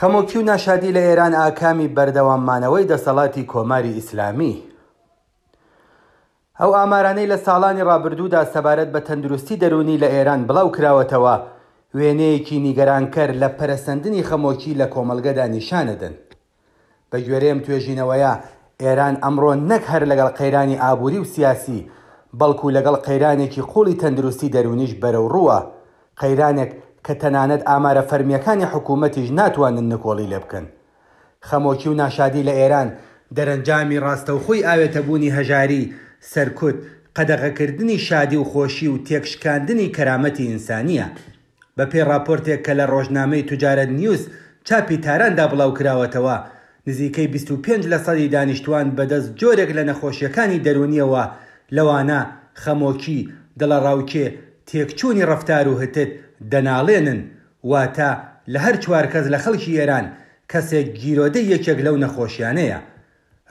خەمۆکی و ناشادی لە ئێران ئاکامی بەردەواممانەوەی دەسەڵاتی کۆماری ئیسلامی. ئەو ئامارانەی لە ساڵانی ڕابردوودا سەبارەت بە تەندروستی دەرونی لە ئێران بڵاو کراوەتەوە وێنەیەکی نیگەرانکەر لە پەرەسەندنی خەمۆکی لە کۆمەڵگەدا نیشانەدەن. بە گوێرەیەم توێژینەوەیە ئێران ئەمڕۆ نەک هەر لەگەڵ قەیرانی ئابووری و سیاسی بەڵکو لەگەڵ قەیرانێکی قوڵی تەندروستی دەرونیش بەرەو ڕووە، قەیرانێک کە تەنانەت ئامارە فەرمیەکانی حکوومەتیش ناتوانن نکۆڵی لێ بکەن. خەمۆکی و ناشادی لە ئێران دەرەنجامی ڕاستەوخۆی ئاوێتەبوونی هەژاری، سەرکوت، قەدەغەکردنی شادی و خۆشی و تێکشکاندنی کەرامەتی ئینسانیە. بەپێی راپۆرتێک کە لە ڕۆژنامەی توجارەت نیوز چاپی تاراندا بڵاو کراوەتەوە، نزیکەی 25% دانیشتوان بەدەست جۆرێک لە نەخۆشیەکانی دەرونیەوە، لەوانە خەمۆکی، دڵەڕاوکێ، تێکچوونی ڕەفتار و هتت دەناڵێنن، واتە لە هەر 4 کەس لە خەڵکی ئێران کەسێک گیرۆدەی یەکێک لەو نەخۆشیانەیە.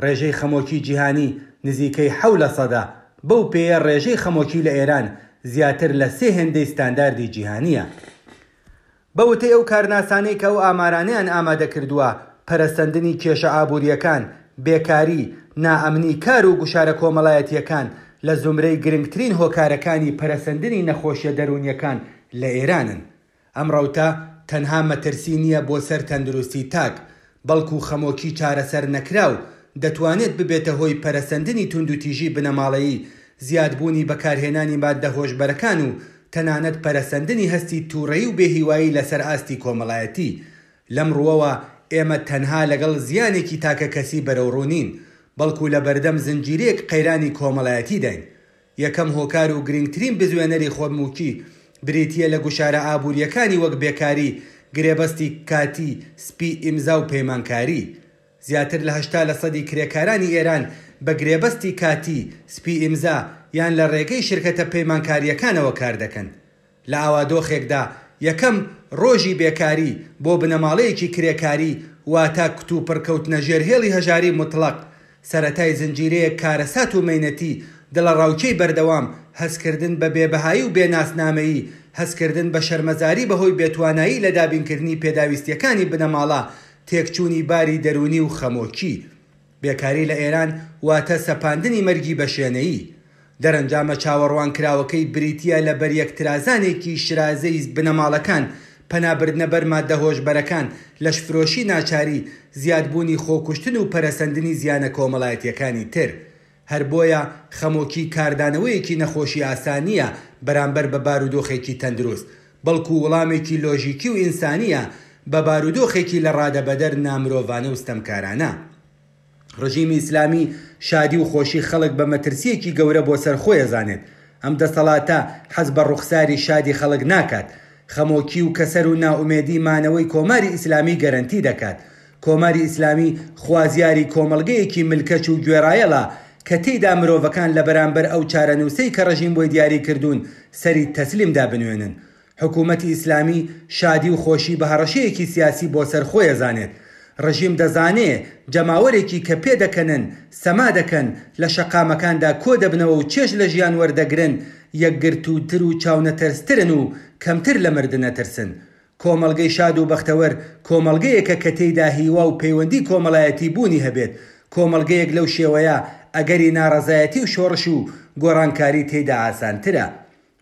ڕێژەی خەمۆکی جیهانی نزیکەی 7%، بەو پێیە ڕێژەی خەمۆکی لە ئێران زیاتر لە 3 هێندەی ستانداردی جیهانیە. بەوتەی ئەو کارناسانەی کە ئەو ئامارانەیان ئامادە کردووە، پەرەسەندنی کێشە ئابووریەکان، بێکاری، نائەمنی کار و گوشارە کۆمەڵایەتیەکان لە زومرەی گرنگترین هۆکارەکانی پەرەسەندنی نەخۆشیە دەرونیەکان لە ئێرانن. ئەم ڕەوتە تەنها مەترسی نییە بۆ سەر تەندروستی تاک، بەڵکو خەمۆکی چارەسەر نەکراو دەتوانێت ببێتە هۆی پەرەسەندنی توندوتیژی بنەماڵەیی، زیادبوونی بەکارهێنانی ماددە هۆشبەرەکان و تەنانەت پەرەسەندنی هەستی تووڕەیی و بێهیوایی لەسەر ئاستی کۆمەڵایەتی. لەم ڕووەوە ئێمە تەنها لەگەڵ زیانێکی تاکە کەسی بەرەوڕوونین، بەڵکو لە بەردەم زنجیرەیەک قەیرانی کۆمەڵایەتی داین. یەکەم هۆکار و گرنگترین بزوێنەری خۆموکی بریتیە لە گوشارە ئابووریەکانی وەک بێکاری، گرێبەستی کاتی، سپی ئیمزا و پەیمانکاری. زیاتر لە 80% کرێکارانی ئێران بە گرێبەستی کاتی، سپی ئیمزا یان لە ڕێگەی شرکەتە پەیمانکاریەکانەوە کار دەکەن. لە ئاوادۆخێکدا یەکەم ڕۆژی بێکاری بۆ بنەماڵەیەکی کرێکاری واتە کتوپڕکەوتنە ژێرهێڵی هەژاری مطلق، سەرەتای زنجیرەیە کارەسات و مەینەتی، دڵەڕاوکەی بەردەوام، هەستکردن بە بێبەهایی و بێناسنامەیی، هەستکردن بە شەرمەزاری بەهۆی بێتوانایی لە دابینکردنی پێداویستیەکانی بنەماڵە، تێکچوونی باری دەرونی و خەمۆکی. بێکاری لە ئێران واتە سەپاندنی مەرگی بە شوێنەیی. دەرەنجامە چاوەڕوان کراوەکەی بریتیە لە بەریەکترازانێکی شرازەی بنەماڵەکان، پەنابردنە بەر ماددە هۆشبەرەکان، لەشفرۆشی ناچاری، زیادبوونی خۆکوشتن و پەرەسەندنی زیانە کۆمەڵایەتیەکانی تر. هەر بۆیە خەمۆکی کاردانەوەیەکی نەخۆشی ئاسانیە بەرامبەر بە بارودۆخێکی تەندروست، بەڵکو وەڵامێکی لۆژیکی و ئینسانیە بە بارودۆخێکی لە ڕادەبەدەر نامرۆڤانە و ستەمکارانە. ڕژیمی ئیسلامی شادی و خۆشی خەڵک بە مەترسیەکی گەورە بۆ سەرخۆی ئەزانێت. ئەم دەسەڵاتە حەز بە ڕوخساری شادی خەڵک ناکات. خەمۆکی و کەسەر و ناومێدی مانەوەی کۆماری ئیسلامی گەرەنتی دەکات. کۆماری ئیسلامی خوازیاری کۆمەڵگەیەکی ملکەچ و گوێڕایەڵە کە تێیدا مرۆڤەکان لە بەرامبەر ئەو چارەنووسەی کە ڕژیم بۆی دیاری کردوون سەری تەسلیمدا بنوێنن. حکوومەتی ئیسلامی شادی و خۆشی بە هەڕەشەیەکی سیاسی بۆ سەرخۆی ئەزانێت. ڕژیم دەزانێ جەماوەرێکی کە پێ دەکەنن، سەما دەکەن، لە شەقامەکاندا کۆ دەبنەوە و چێژ لە ژیان وەردەگرن، یەکگرتووتر و چاونەتەرسترن و کەمتر لە مردن نەترسن. کۆمەڵگەی شاد و بەختەوەر کۆمەڵگەیەکە کە تێیدا هیوا و پەیوەندی کۆمەڵایەتی بوونی هەبێت. کۆمەڵگەیەک لەو شێوەیە ئەگەری ناڕەزایەتی و شۆڕش و گۆڕانکاری تێیدا ئاسانترە.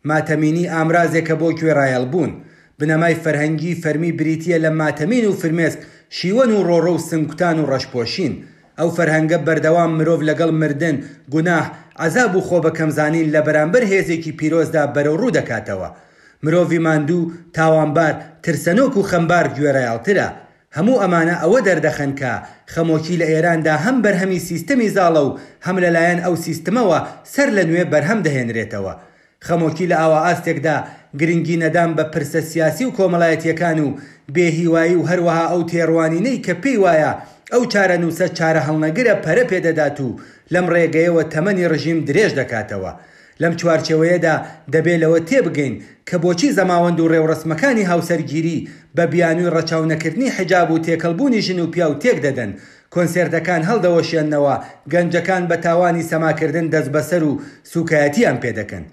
ماتەمینی ئامرازێکە بۆ گوێڕایەڵ بوون. بنەمای فەرهەنگی فەرمی بریتیە لە ماتەمین و فرمێسک، شیوەن و ڕۆڕە و سنگوتان و ڕەشپۆشین. ئەو فەرهەنگە بەردەوام مرۆڤ لەگەڵ مردن، گوناح، عەزاب و خۆ بەکەمزانین لە بەرامبەر هێزێکی پیرۆزدا بەرەوڕوو دەکاتەوە. مرۆڤی ماندوو، تاوانبار، ترسەنۆک و خەمبار گوێڕایەڵترە. هەموو ئەمانە ئەوە دەردەخەن کە خەمۆکی لە ئێراندا هەم بەرهەمی سیستەمی زاڵە و هەم لەلایەن ئەو سیستەمەوە سەر لە نوێ بەرهەم دەهێنرێتەوە. خەمۆکی لە ئاوا ئاستێکدا گرنگی نەدان بە پرسە سیاسی و کۆمەڵایەتیەکان و بێهیوایی و هەروەها ئەو تێڕوانینەی کە پێی وایە ئەو چارەنووسە چارە هەڵنەگرە پەرە پێدەدات و لەم ڕێگەیەوە تەمەنی ڕژیم درێژ دەکاتەوە. لەم چوارچێوەیەدا دەبێت لەوە تێبگەین کە بۆچی زەماوەند و ڕێوڕسمەکانی هاوسەرگیری بە بیانووی ڕەچاونەکردنی حجاب و تێکەڵبوونی ژن و پیا و تێک دەدەن، کۆنسێرتەکان هەڵدەوەشێننەوە، گەنجەکان بە تاوانی سەماکردن دەست بەسەر و سوکایەتیان پێدەکەن.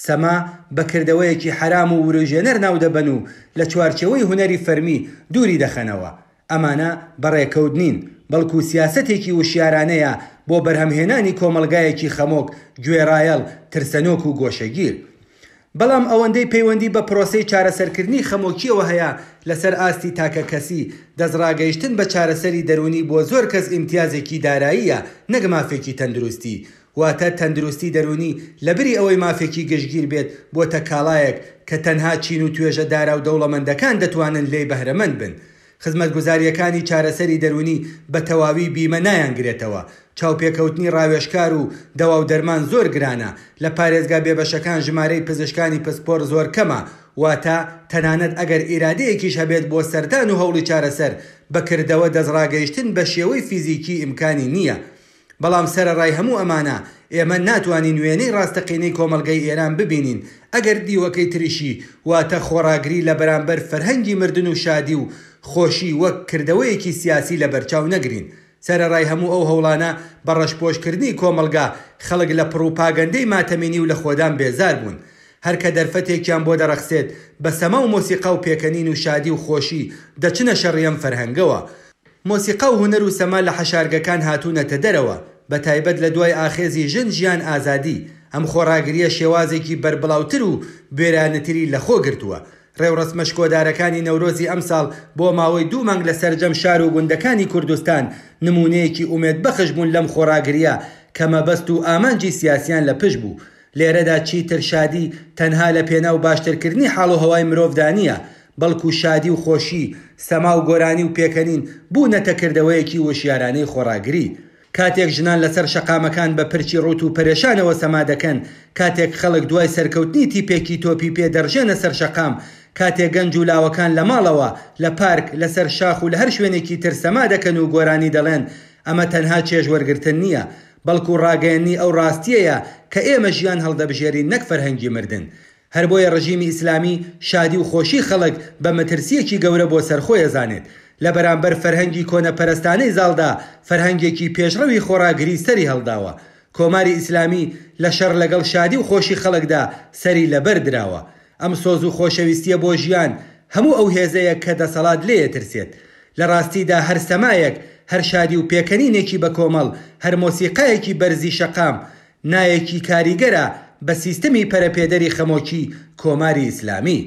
سەما بەکردەوەیەکی حرام و وروژێنەر ناو دەبەن و لە چوارچێوەی هونەری فەرمی دووری دەخەنەوە. ئەمانە بەڕێکەوت نین، بەڵکو سیاسەتێکی وشیارانەیە بۆ بەرهەمهێنانی کۆمەلگایەکی خەمۆک، گوێڕایەڵ، ترسەنۆک و گۆشەگیر. بەڵام ئەوەندەی پەیوەندی بە پرۆسەی چارەسەرکردنی خەمۆکیەوە هەیە لەسەر ئاستی تاکە کەسی دەستڕاگەیشتن بە چارەسەری دەرونی بۆ زۆر کەس ئیمتیازێکی داراییە، نەک مافێکی تەندروستی. واتە تەندروستی دەرونی لەبری ئەوەی مافێکی گەشتگیر بێت بۆتە کاڵایەک کە تەنها چین و توێژە دارا و دەوڵەمەندەکان دەتوانن لێی بەهرەمەند بن. خزمەتگوزاریەکانی چارەسەری دەرونی بە تەواوی بیمە نایانگرێتەوە. چاوپێکەوتنی ڕاوێژکار و دەوا و دەرمان زۆر گرانە. لە پارێزگا بێبەشەکان ژمارەی پزیشکانی پسپۆر زۆر کەمە، واتە تەنانەت ئەگەر ئیرادەیەکیش هەبێت بۆ سەردان و هەوڵی چارەسەر بەکردەوە دەستڕاگەیشتن بە شێوەی فیزیکی ئیمکانی نییە. بەڵام سەرەڕای هەموو ئەمانە ئێمە ناتوانین وێنەی ڕاستەقینەی کۆمەلگەی ئێران ببینین ئەگەر دیوەکەی تریشی، واتە خۆڕاگری لە بەرامبەر فەرهەنگی مردن و شادی و خۆشی وەک کردەوەیەکی سیاسی لە بەرچاو نەگرین. سەرەڕای هەموو ئەو هەوڵانە بە ڕەشپۆشکردنی کۆمەلگا خەڵک لە پڕوپاگەندەی ماتەمینی و لە خۆدان بێزار بوون. هەر کە دەرفەتێکیان بۆ دەرەخسێت بە سەما و مۆسیقا و پێکەنین و شادی و خۆشی دەچنە شەڕیەم فەرهەنگەوە. مۆسیقا و هونەر و سەما لە حەشارگەکان هاتوونەتە دەرەوە، بە تایبەت لە دوای ئاخێزی ژن ژیان ئازادی. ئەم خۆڕاگریە شێوازێکی بربڵاوتر و بێرانەتری لە خۆ گرتووە. ڕێوڕسمە شکۆدارەکانی نەورۆزی ئەمساڵ بۆ ماوەی 2 مانگ لە سەرجەم شار و گوندەکانی کوردستان نمونەیەکی ئومێدبەخش بوون لەم خۆڕاگریە کە مەبەست و ئامانجی سیاسیان لە پشت بوو. لێرەدا چیتر شادی تەنها لە پێنا و باشترکردنی حاڵ و هەوای مرۆڤدانیە، بەڵکو شادی و خۆشی، سەما و گۆرانی و پێکەنین بوونەتە کردەوەیەکی وشیارانەی خۆڕاگری. کاتێک ژنان لەسەر شەقامەکان بە پرچی ڕوت و پەرێشانەوە سەما دەکەن، کاتێک خەڵک دوای سەرکەوتنی تیپێکی تۆپی پێدەڕژێنە سەر شەقام، کاتێک گەنج و لاوەکان لە ماڵەوە، لە پارک، لەسەر شاخ و لە هەر شوێنێکی تر سەما دەکەن و گۆرانی دەڵێن، ئەمە تەنها چێژوەرگرتن نییە، بەڵکو ڕاگەیەنی ئەو ڕاستیەیە کە ئێمە ژیان هەڵدەبژێرین نەک فەرهەنگی مردن. هەر بۆیە ڕژیمی ئیسلامی شادی و خۆشی خەڵک بە مەترسیەکی گەورە بۆ سەرخۆی ئەزانێت. لە بەرامبەر فەرهەنگی کۆنەپەرستانەی زاڵدا فەرهەنگێکی پێشڕەوی خۆڕاگری سەری هەڵداوە. کۆماری ئیسلامی لە شەڕ لەگەڵ شادی و خۆشی خەڵکدا سەری لەبەر دراوە. ئەم سۆز و خۆشەویستیە بۆ ژیان هەموو ئەو هێزەیە کە دەسەڵات لێیە ترسێت. لە ڕاستیدا هەر سەمایەک، هەر شادی و پێکەنینێکی بە کۆمەڵ، هەر مۆسیقایەکی بەرزی شەقام نایەکی کاریگەرە بە سیستەمی پەرەپێدەری خەمۆکی کۆماری ئیسلامی.